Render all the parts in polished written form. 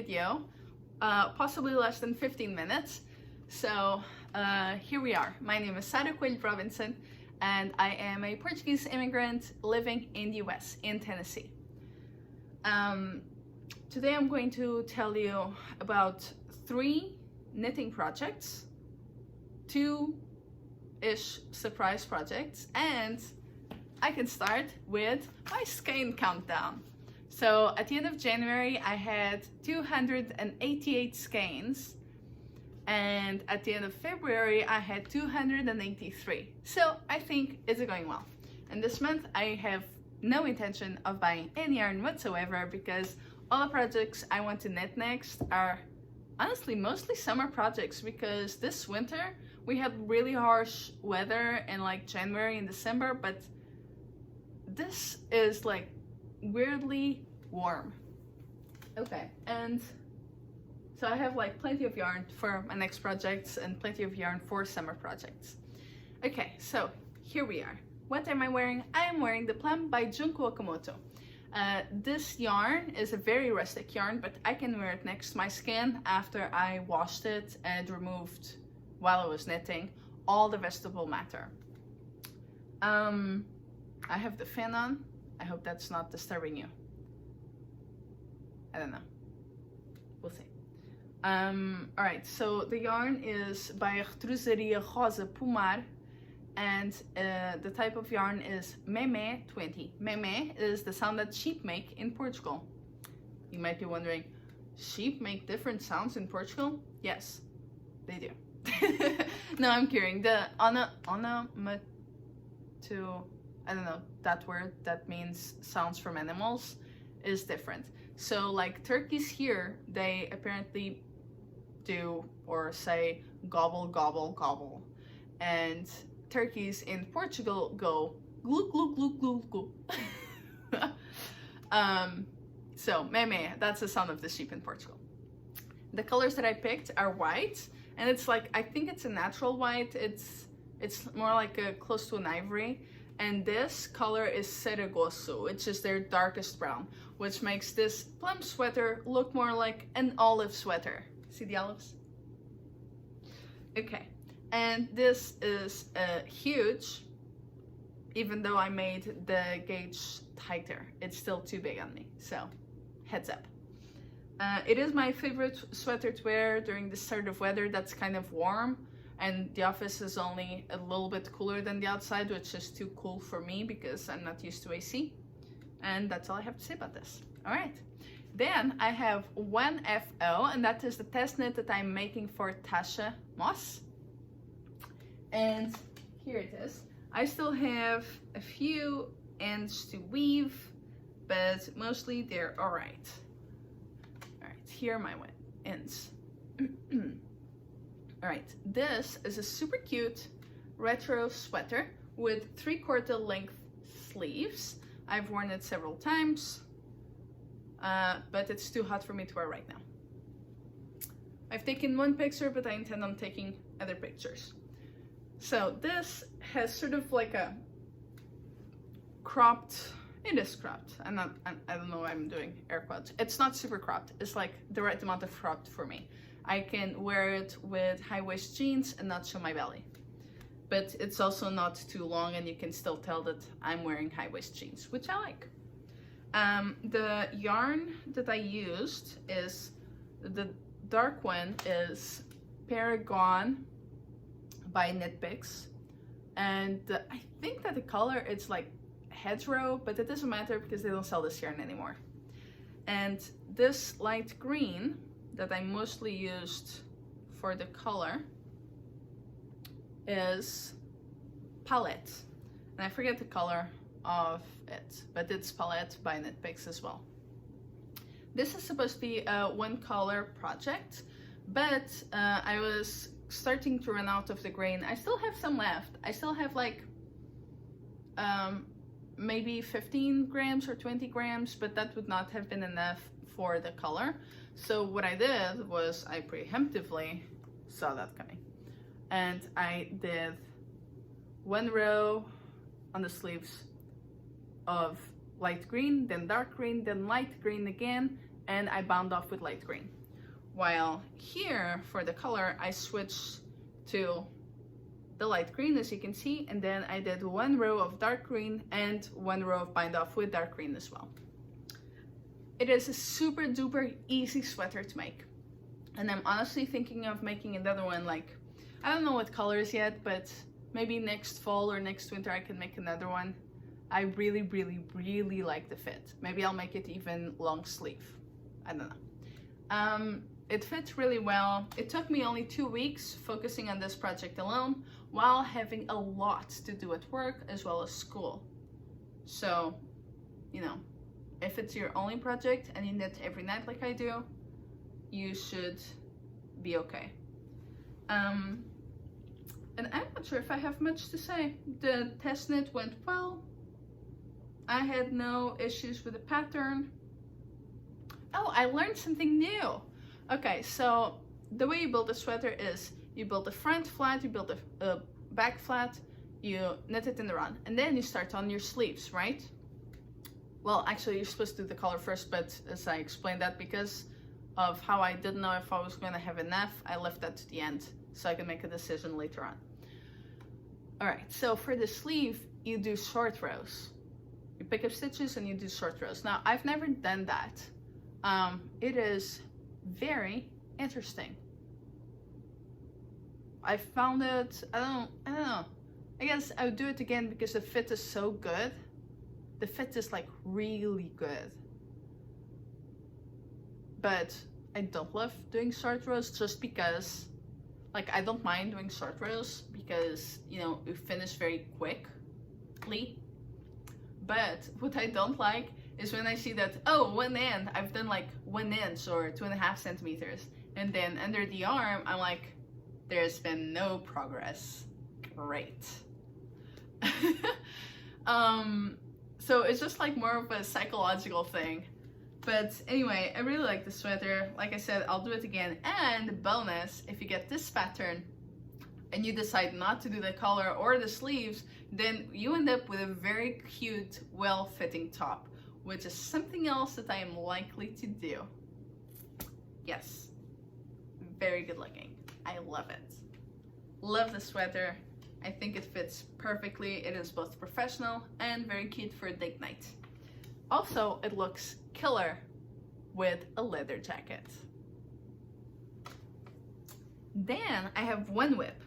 video, possibly less than 15 minutes. So here we are. My name is Saragoço Robinson, and I am a Portuguese immigrant living in the US, in Tennessee. Today I'm going to tell you about 3 knitting projects, 2-ish surprise projects, and I can start with my skein countdown. So at the end of January I had 288 skeins, and at the end of February I had 283. So I think it's going well. And this month I have no intention of buying any yarn whatsoever, because all the projects I want to knit next are honestly mostly summer projects, because this winter we had really harsh weather in like January and December, but this is like weirdly warm. Okay, and so I have like plenty of yarn for my next projects and plenty of yarn for summer projects. Okay, so here we are. What am I wearing? I am wearing the Plum by Junko Okamoto. This yarn is a very rustic yarn, but I can wear it next to my skin after I washed it and removed, while I was knitting, all the vegetable matter. I have the fan on. I hope that's not disturbing you. I don't know. We'll see. Alright, so the yarn is by Hedgerow Rosa Pomar, and the type of yarn is Meme 20. Meme is the sound that sheep make in Portugal. You might be wondering, sheep make different sounds in Portugal? Yes, they do. No, I'm kidding. The onomatopoeia, I don't know, that word that means sounds from animals, is different. So like turkeys here, they apparently do or say gobble, gobble, gobble. And turkeys in Portugal go gluk, gluk, gluk, gluk, gluk. So meme, that's the sound of the sheep in Portugal. The colors that I picked are white, and it's like, I think it's a natural white. It's more like a close to an ivory. And this color is Saragoço, which is their darkest brown, which makes this Plum sweater look more like an olive sweater. See the olives? Okay, and this is huge. Even though I made the gauge tighter, it's still too big on me, so heads up. It is my favorite sweater to wear during this sort of weather that's kind of warm, and the office is only a little bit cooler than the outside, which is too cool for me because I'm not used to AC. And that's all I have to say about this. All right. Then I have one FO, and that is the test knit that I'm making for Tasha Moss. And here it is. I still have a few ends to weave, but mostly they're all right. All right, here are my ends. All right, this is a super cute retro sweater with 3/4 length sleeves. I've worn it several times, but it's too hot for me to wear right now. I've taken one picture, but I intend on taking other pictures. So this has sort of like a cropped, it is cropped. I don't know why I'm doing air quotes. It's not super cropped. It's like the right amount of cropped for me. I can wear it with high-waist jeans and not show my belly. But it's also not too long, and you can still tell that I'm wearing high-waist jeans, which I like. The yarn that I used is, the dark one is Paragon by Knit Picks. And I think that the color, it's like Hedgerow, but it doesn't matter because they don't sell this yarn anymore. And this light green that I mostly used for the color is Pallete, and I forget the color of it, but it's Pallete by Knit Picks as well. This is supposed to be a 1-color project, but I was starting to run out of the grain. I still have some left. I still have like maybe 15 grams or 20 grams, but that would not have been enough for the color. So what I did was I preemptively saw that coming, and I did 1 row on the sleeves of light green, then dark green, then light green again, and I bound off with light green. While here, for the color, I switched to the light green, as you can see, and then I did one row of dark green and one row of bind off with dark green as well. It is a super duper easy sweater to make. And I'm honestly thinking of making another one, like, I don't know what colors yet, but maybe next fall or next winter I can make another one. I really, really, really like the fit. Maybe I'll make it even long sleeve. I don't know. It fits really well. It took me only 2 weeks focusing on this project alone while having a lot to do at work as well as school. So, you know, if it's your only project and you knit every night like I do, you should be okay. And I'm not sure if I have much to say. The test knit went well. I had no issues with the pattern. Oh, I learned something new. Okay, so the way you build a sweater is you build the front flat, you build the back flat, you knit it in the run, and then you start on your sleeves, right? Well, actually you're supposed to do the collar first, but as I explained that, because of how I didn't know if I was going to have enough, I left that to the end so I can make a decision later on. Alright, so for the sleeve, you do short rows. You pick up stitches and you do short rows. Now, I've never done that. It is very interesting. I found it, I don't know. I guess I would do it again because the fit is so good. The fit is like really good. But I don't love doing short rows just because, like, I don't mind doing short rows because, you know, you finish very quickly. But what I don't like is when I see that, oh, one end, I've done like 1 inch or 2.5 centimeters. And then under the arm, I'm like, there's been no progress. Great. So it's just like more of a psychological thing. But anyway, I really like the sweater. Like I said, I'll do it again. And bonus, if you get this pattern and you decide not to do the collar or the sleeves, then you end up with a very cute, well-fitting top, which is something else that I am likely to do. Yes, very good looking. I love it. Love the sweater. I think it fits perfectly. It is both professional and very cute for a date night. Also, it looks killer with a leather jacket. Then I have one whip.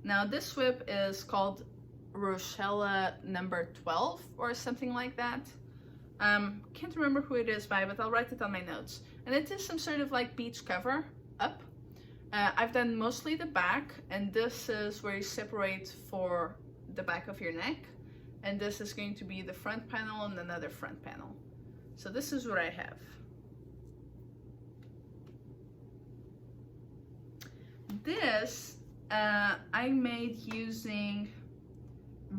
Now this whip is called Rochella number 12 or something like that. Can't remember who it is by, but I'll write it on my notes. And it is some sort of like beach cover up. I've done mostly the back, and this is where you separate for the back of your neck. And this is going to be the front panel and another front panel. So this is what I have. This I made using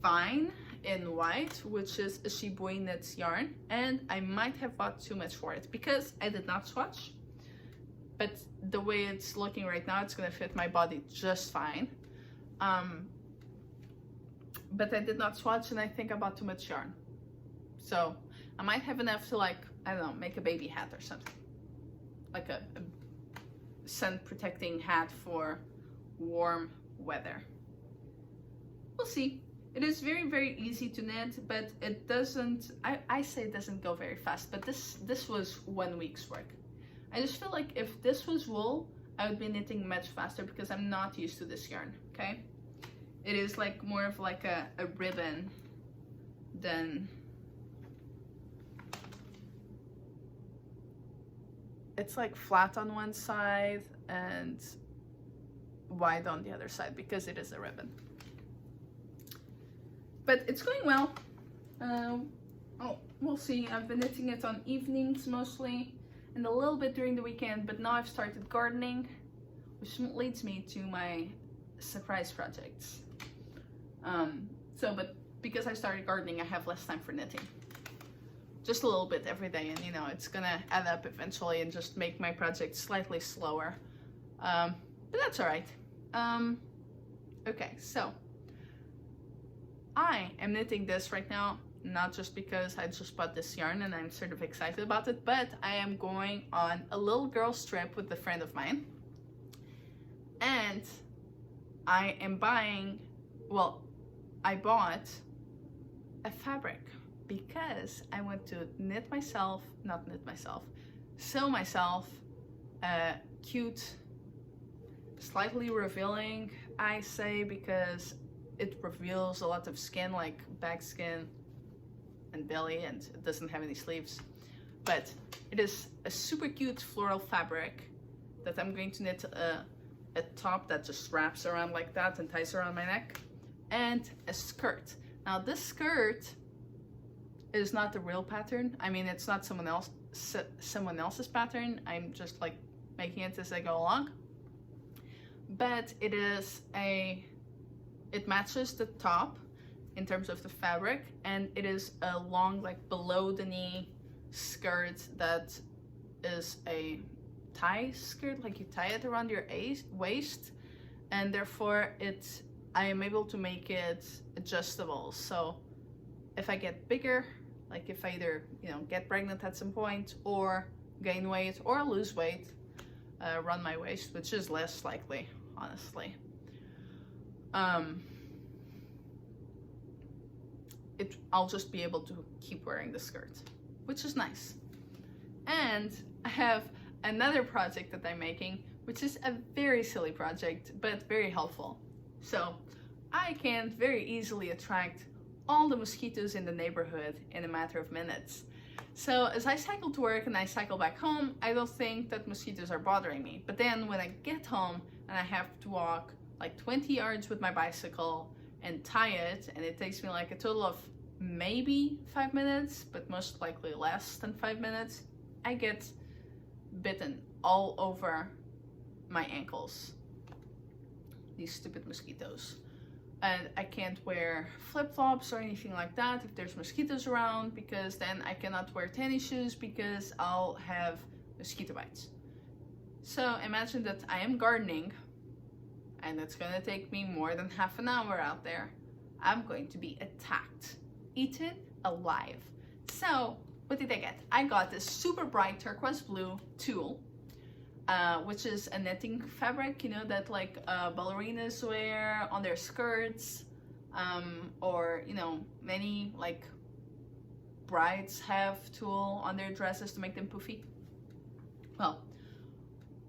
Vine in white, which is a Shibui knits yarn, and I might have bought too much for it because I did not swatch. But the way it's looking right now, it's gonna fit my body just fine. But I did not swatch, and I think I bought too much yarn. So I might have enough to, like, I don't know, make a baby hat or something. Like a sun protecting hat for warm weather. We'll see. It is very, very easy to knit, but it doesn't, I say it doesn't go very fast, but this was 1 week's work. I just feel like if this was wool, I would be knitting much faster because I'm not used to this yarn, okay? It is like more of like a ribbon than, it's like flat on one side and wide on the other side because it is a ribbon. But it's going well. Oh, we'll see. I've been knitting it on evenings mostly and a little bit during the weekend, but now I've started gardening, which leads me to my surprise projects. But because I started gardening, I have less time for knitting. Just a little bit every day, and you know, it's gonna add up eventually and just make my project slightly slower. But that's all right. Okay, so I am knitting this right now. not just because I just bought this yarn and I'm sort of excited about it, but I am going on a little girl's trip with a friend of mine. And I am buying, well, I bought a fabric because I want to sew myself a cute, slightly revealing, I say, because it reveals a lot of skin, like back skin and belly, and it doesn't have any sleeves. But it is a super cute floral fabric that I'm going to knit a top that just wraps around like that and ties around my neck, and a skirt. Now this skirt is not the real pattern. I mean, it's not someone else's pattern. I'm just like making it as I go along. But it matches the top in terms of the fabric, and it is a long, like below the knee skirt that is a tie skirt, like you tie it around your waist, and therefore I am able to make it adjustable. So if I get bigger, like if I either, you know, get pregnant at some point or gain weight or lose weight around my waist, which is less likely, honestly, I'll just be able to keep wearing the skirt, which is nice. And I have another project that I'm making, which is a very silly project, but very helpful. So I can very easily attract all the mosquitoes in the neighborhood in a matter of minutes. So as I cycle to work and I cycle back home, I don't think that mosquitoes are bothering me. But then when I get home and I have to walk like 20 yards with my bicycle and tie it, and it takes me like a total of maybe 5 minutes, but most likely less than 5 minutes, I get bitten all over my ankles. These stupid mosquitoes. And I can't wear flip-flops or anything like that if there's mosquitoes around, because then I cannot wear tennis shoes because I'll have mosquito bites. So imagine that I am gardening and it's gonna take me more than half an hour out there. I'm going to be attacked, eaten alive. So what did I get? I got this super bright turquoise blue tulle, which is a knitting fabric, you know, that like ballerinas wear on their skirts, or, you know, many like brides have tulle on their dresses to make them poofy. Well,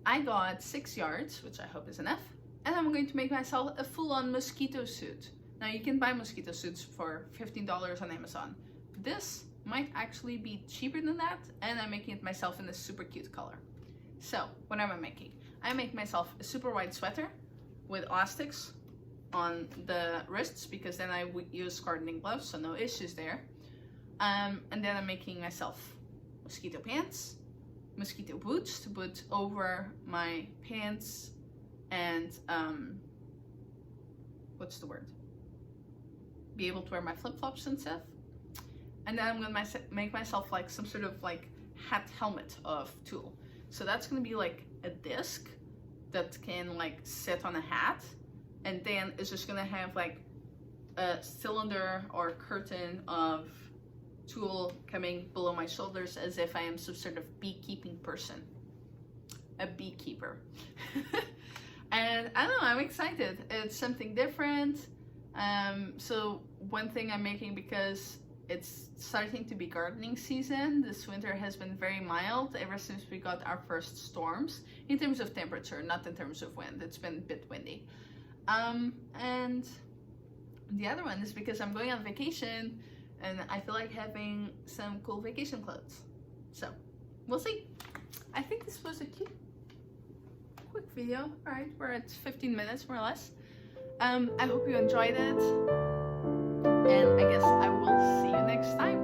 I got 6 yards, which I hope is enough, and I'm going to make myself a full-on mosquito suit. Now you can buy mosquito suits for $15 on Amazon. This might actually be cheaper than that, and I'm making it myself in a super cute color. So what am I making? I make myself a super wide sweater with elastics on the wrists, because then I would use gardening gloves, so no issues there. And then I'm making myself mosquito pants, mosquito boots to put over my pants, and what's the word? Be able to wear my flip-flops and stuff. And then I'm gonna make myself like some sort of like hat helmet of tulle. So that's gonna be like a disc that can like sit on a hat, and then it's just gonna have like a cylinder or curtain of tulle coming below my shoulders, as if I am some sort of beekeeping person, a beekeeper. And I don't know, I'm excited. It's something different. So one thing I'm making, because it's starting to be gardening season. This winter has been very mild ever since we got our first storms, in terms of temperature, not in terms of wind. It's been a bit windy. And the other one is because I'm going on vacation and I feel like having some cool vacation clothes. So we'll see. I think this was a quick video. All right, we're at 15 minutes more or less. I hope you enjoyed it, and I guess I will see you next time.